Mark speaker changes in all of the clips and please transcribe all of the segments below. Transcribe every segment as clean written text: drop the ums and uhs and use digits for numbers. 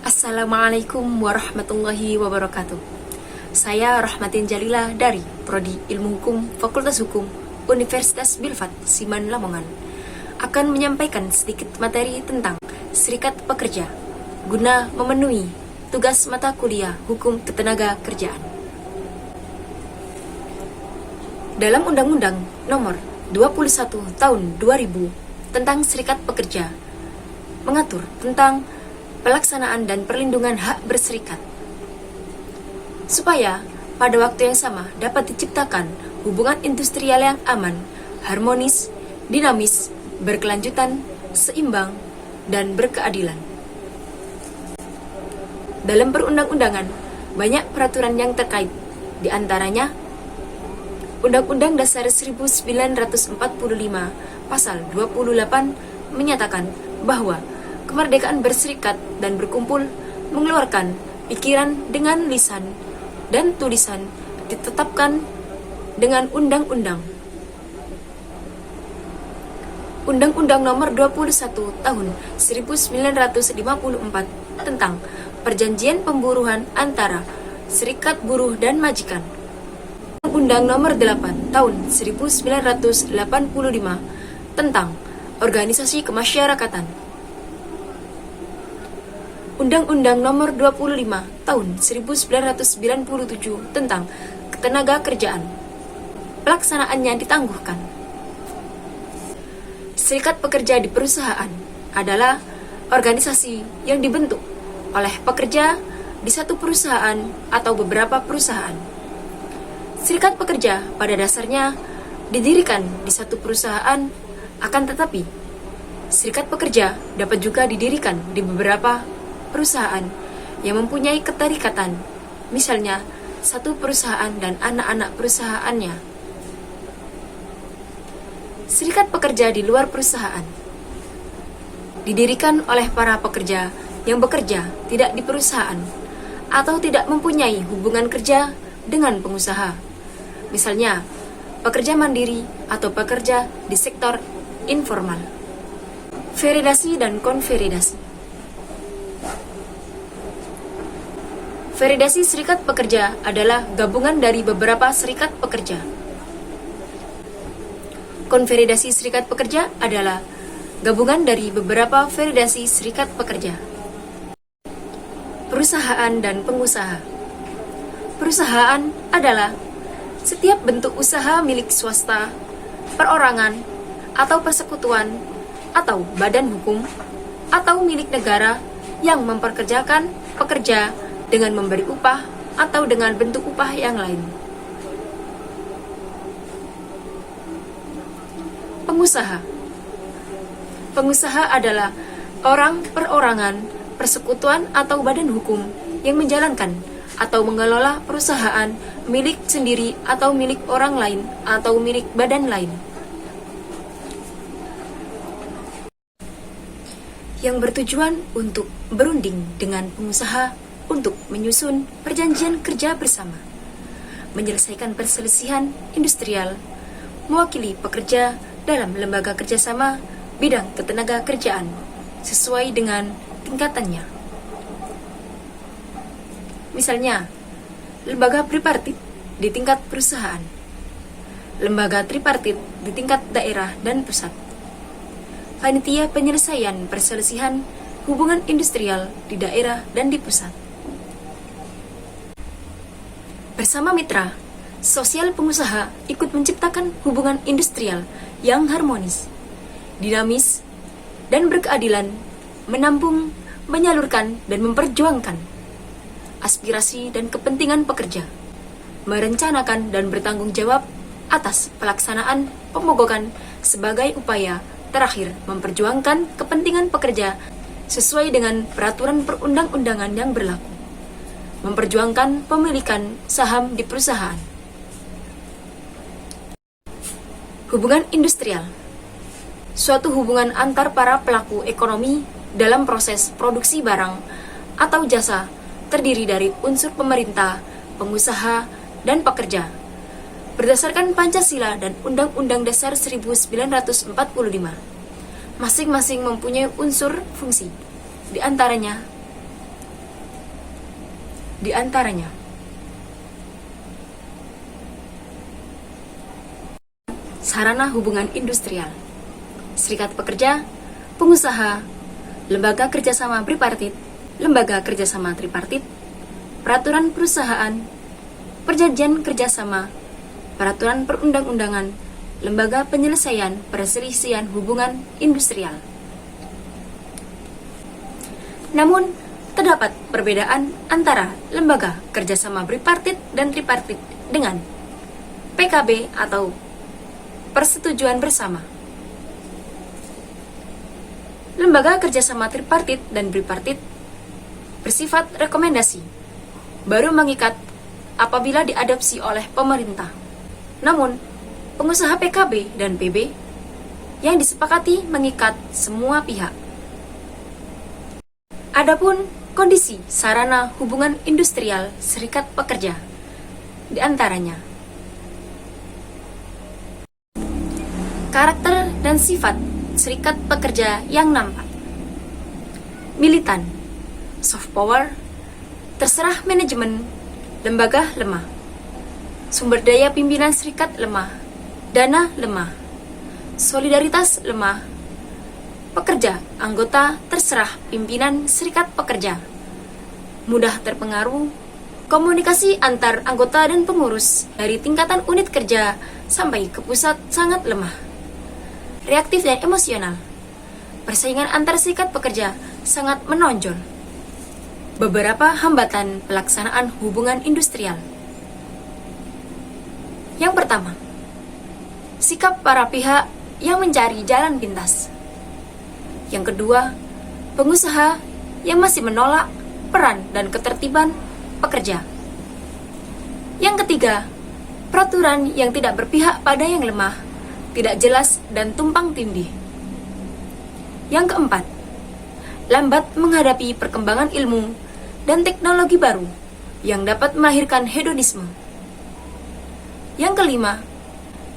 Speaker 1: Assalamualaikum warahmatullahi wabarakatuh. Saya Rahmatin Jalila dari Prodi Ilmu Hukum Fakultas Hukum Universitas Bilfat Siman Lamongan akan menyampaikan sedikit materi tentang Serikat Pekerja guna memenuhi tugas mata kuliah Hukum Ketenaga Kerjaan. Dalam Undang-Undang Nomor 21 Tahun 2000 tentang Serikat Pekerja mengatur tentang pelaksanaan dan perlindungan hak berserikat. Supaya pada waktu yang sama dapat diciptakan hubungan industrial yang aman, harmonis, dinamis, berkelanjutan, seimbang, dan berkeadilan. Dalam perundang-undangan, banyak peraturan yang terkait, di antaranya Undang-Undang Dasar 1945 Pasal 28 menyatakan bahwa kemerdekaan berserikat dan berkumpul mengeluarkan pikiran dengan lisan dan tulisan ditetapkan dengan undang-undang. Undang-Undang Nomor 21 Tahun 1954 tentang Perjanjian Pemburuan antara Serikat Buruh dan Majikan. Undang-Undang Nomor 8 Tahun 1985 tentang Organisasi Kemasyarakatan. Undang-Undang Nomor 25 Tahun 1997 tentang Ketenaga Kerjaan. Pelaksanaannya ditangguhkan. Serikat pekerja di perusahaan adalah organisasi yang dibentuk oleh pekerja di satu perusahaan atau beberapa perusahaan. Serikat pekerja pada dasarnya didirikan di satu perusahaan, akan tetapi serikat pekerja dapat juga didirikan di beberapa perusahaan yang mempunyai keterikatan, misalnya satu perusahaan dan anak-anak perusahaannya. Serikat pekerja di luar perusahaan didirikan oleh para pekerja yang bekerja tidak di perusahaan atau tidak mempunyai hubungan kerja dengan pengusaha, misalnya pekerja mandiri atau pekerja di sektor informal. Federasi dan konfederasi. Federasi serikat pekerja adalah gabungan dari beberapa serikat pekerja. Konfederasi serikat pekerja adalah gabungan dari beberapa federasi serikat pekerja. Perusahaan dan pengusaha. Perusahaan adalah setiap bentuk usaha milik swasta, perorangan, atau persekutuan, atau badan hukum, atau milik negara yang memperkerjakan pekerja dengan memberi upah atau dengan bentuk upah yang lain. Pengusaha. Pengusaha adalah orang, perorangan, persekutuan atau badan hukum yang menjalankan atau mengelola perusahaan milik sendiri atau milik orang lain atau milik badan lain. Yang bertujuan untuk berunding dengan pengusaha untuk menyusun perjanjian kerja bersama, menyelesaikan perselisihan industrial, mewakili pekerja dalam lembaga kerjasama bidang ketenaga kerjaan sesuai dengan tingkatannya. Misalnya, lembaga tripartit di tingkat perusahaan, lembaga tripartit di tingkat daerah dan pusat, panitia penyelesaian perselisihan hubungan industrial di daerah dan di pusat. Bersama mitra, sosial pengusaha ikut menciptakan hubungan industrial yang harmonis, dinamis, dan berkeadilan, menampung, menyalurkan, dan memperjuangkan aspirasi dan kepentingan pekerja, merencanakan dan bertanggung jawab atas pelaksanaan pemogokan sebagai upaya terakhir memperjuangkan kepentingan pekerja sesuai dengan peraturan perundang-undangan yang berlaku, memperjuangkan pemilikan saham di perusahaan. Hubungan industrial. Suatu hubungan antar para pelaku ekonomi dalam proses produksi barang atau jasa terdiri dari unsur pemerintah, pengusaha, dan pekerja. Berdasarkan Pancasila dan Undang-Undang Dasar 1945, masing-masing mempunyai unsur fungsi, di antaranya Di antaranya, sarana hubungan industrial, serikat pekerja, pengusaha, lembaga kerjasama bipartit, lembaga kerjasama tripartit, peraturan perusahaan, perjanjian kerjasama, peraturan perundang-undangan, lembaga penyelesaian perselisihan hubungan industrial. Namun, terdapat perbedaan antara lembaga kerjasama bipartit dan tripartit dengan PKB atau persetujuan bersama. Lembaga kerjasama tripartit dan bipartit bersifat rekomendasi, baru mengikat apabila diadopsi oleh pemerintah. Namun, pengusaha PKB dan PB yang disepakati mengikat semua pihak. Adapun kondisi sarana hubungan industrial serikat pekerja, di antaranya karakter dan sifat serikat pekerja yang nampak. Militan, soft power, terserah manajemen, lembaga lemah, sumber daya pimpinan serikat lemah, dana lemah, solidaritas lemah, pekerja, anggota terserah pimpinan serikat pekerja, mudah terpengaruh, komunikasi antar anggota dan pengurus dari tingkatan unit kerja sampai ke pusat sangat lemah, reaktif dan emosional, persaingan antar serikat pekerja sangat menonjol, beberapa hambatan pelaksanaan hubungan industrial. Yang pertama, sikap para pihak yang mencari jalan pintas. Yang kedua, pengusaha yang masih menolak peran dan ketertiban pekerja. Yang ketiga, peraturan yang tidak berpihak pada yang lemah, tidak jelas dan tumpang tindih. Yang keempat, lambat menghadapi perkembangan ilmu dan teknologi baru yang dapat melahirkan hedonisme. Yang kelima,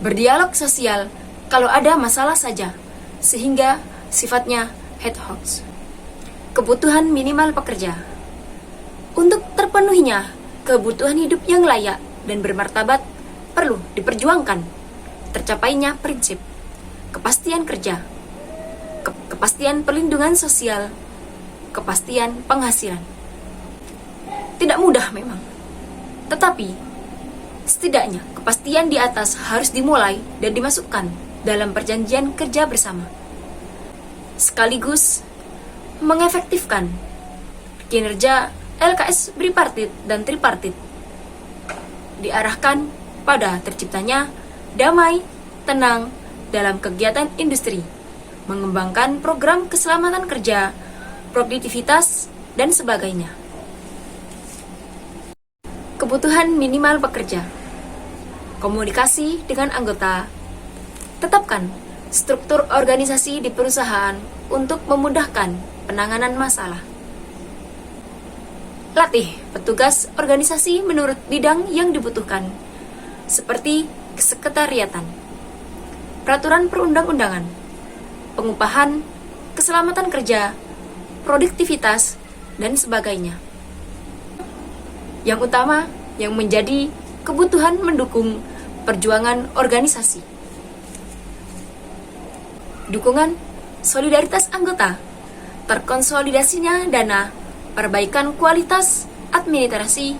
Speaker 1: berdialog sosial kalau ada masalah saja, sehingga sifatnya ad hoc. Kebutuhan minimal pekerja. Untuk terpenuhinya kebutuhan hidup yang layak dan bermartabat perlu diperjuangkan tercapainya prinsip kepastian kerja, kepastian perlindungan sosial, kepastian penghasilan. Tidak mudah memang, tetapi setidaknya kepastian di atas harus dimulai dan dimasukkan dalam perjanjian kerja bersama, sekaligus mengefektifkan kinerja LKS bipartit dan tripartit, diarahkan pada terciptanya damai, tenang dalam kegiatan industri, mengembangkan program keselamatan kerja, produktivitas, dan sebagainya. Kebutuhan minimal pekerja. Komunikasi dengan anggota. Tetapkan struktur organisasi di perusahaan untuk memudahkan penanganan masalah. Latih petugas organisasi menurut bidang yang dibutuhkan, seperti kesekretariatan, peraturan perundang-undangan, pengupahan, keselamatan kerja, produktivitas, dan sebagainya. Yang utama yang menjadi kebutuhan mendukung perjuangan organisasi. Dukungan solidaritas anggota, terkonsolidasinya dana, perbaikan kualitas administrasi,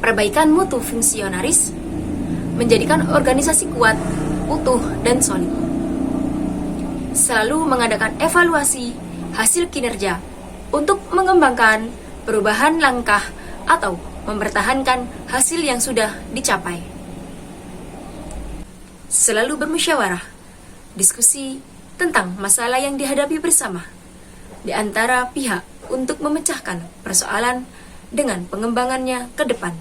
Speaker 1: perbaikan mutu fungsionaris, menjadikan organisasi kuat, utuh, dan solid. Selalu mengadakan evaluasi hasil kinerja untuk mengembangkan perubahan langkah atau mempertahankan hasil yang sudah dicapai. Selalu bermusyawarah, diskusi tentang masalah yang dihadapi bersama di antara pihak untuk memecahkan persoalan dengan pengembangannya ke depan.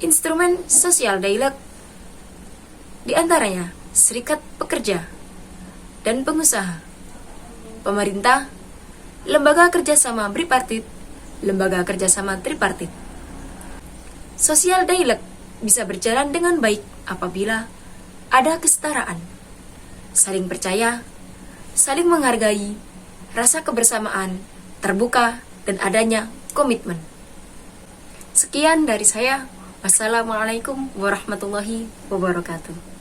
Speaker 1: Instrumen sosial dialog di antaranya serikat pekerja dan pengusaha, pemerintah, lembaga kerjasama bipartit, lembaga kerjasama tripartit. Sosial dialog bisa berjalan dengan baik apabila ada kesetaraan, saling percaya, saling menghargai, rasa kebersamaan, terbuka, dan adanya komitmen. Sekian dari saya. Wassalamualaikum warahmatullahi wabarakatuh.